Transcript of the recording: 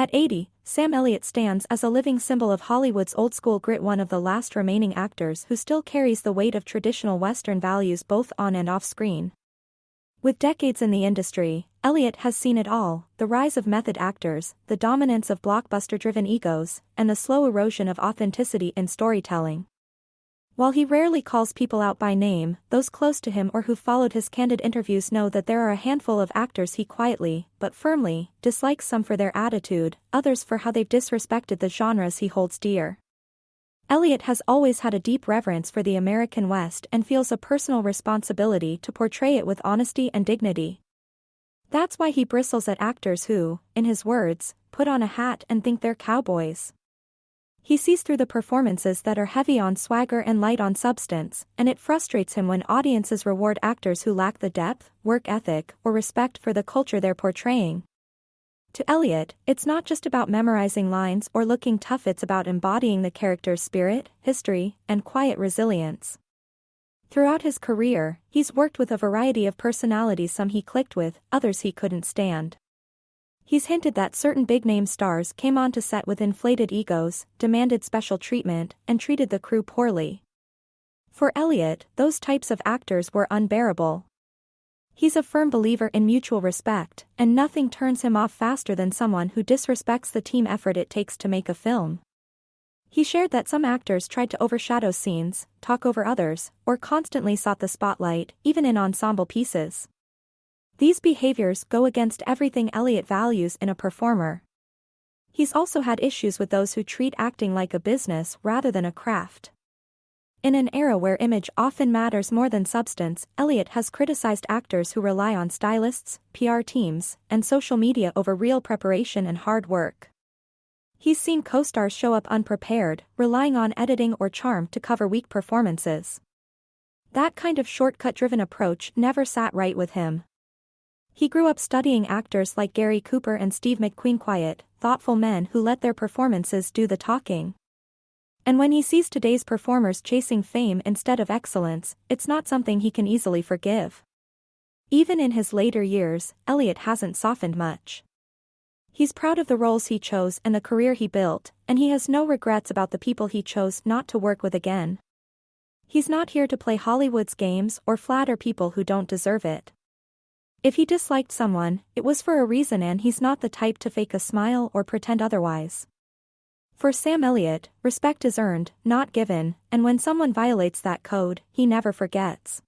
At 80, Sam Elliott stands as a living symbol of Hollywood's old-school grit, one of the last remaining actors who still carries the weight of traditional Western values both on and off screen. With decades in the industry, Elliott has seen it all: the rise of method actors, the dominance of blockbuster-driven egos, and the slow erosion of authenticity in storytelling. While he rarely calls people out by name, those close to him or who followed his candid interviews know that there are a handful of actors he quietly, but firmly, dislikes, some for their attitude, others for how they've disrespected the genres he holds dear. Elliott has always had a deep reverence for the American West and feels a personal responsibility to portray it with honesty and dignity. That's why he bristles at actors who, in his words, put on a hat and think they're cowboys. He sees through the performances that are heavy on swagger and light on substance, and it frustrates him when audiences reward actors who lack the depth, work ethic, or respect for the culture they're portraying. To Elliott, it's not just about memorizing lines or looking tough, it's about embodying the character's spirit, history, and quiet resilience. Throughout his career, he's worked with a variety of personalities, some he clicked with, others he couldn't stand. He's hinted that certain big-name stars came onto set with inflated egos, demanded special treatment, and treated the crew poorly. For Elliott, those types of actors were unbearable. He's a firm believer in mutual respect, and nothing turns him off faster than someone who disrespects the team effort it takes to make a film. He shared that some actors tried to overshadow scenes, talk over others, or constantly sought the spotlight, even in ensemble pieces. These behaviors go against everything Elliott values in a performer. He's also had issues with those who treat acting like a business rather than a craft. In an era where image often matters more than substance, Elliott has criticized actors who rely on stylists, PR teams, and social media over real preparation and hard work. He's seen co-stars show up unprepared, relying on editing or charm to cover weak performances. That kind of shortcut-driven approach never sat right with him. He grew up studying actors like Gary Cooper and Steve McQueen, quiet, thoughtful men who let their performances do the talking. And when he sees today's performers chasing fame instead of excellence, it's not something he can easily forgive. Even in his later years, Elliott hasn't softened much. He's proud of the roles he chose and the career he built, and he has no regrets about the people he chose not to work with again. He's not here to play Hollywood's games or flatter people who don't deserve it. If he disliked someone, it was for a reason, and he's not the type to fake a smile or pretend otherwise. For Sam Elliott, respect is earned, not given, and when someone violates that code, he never forgets.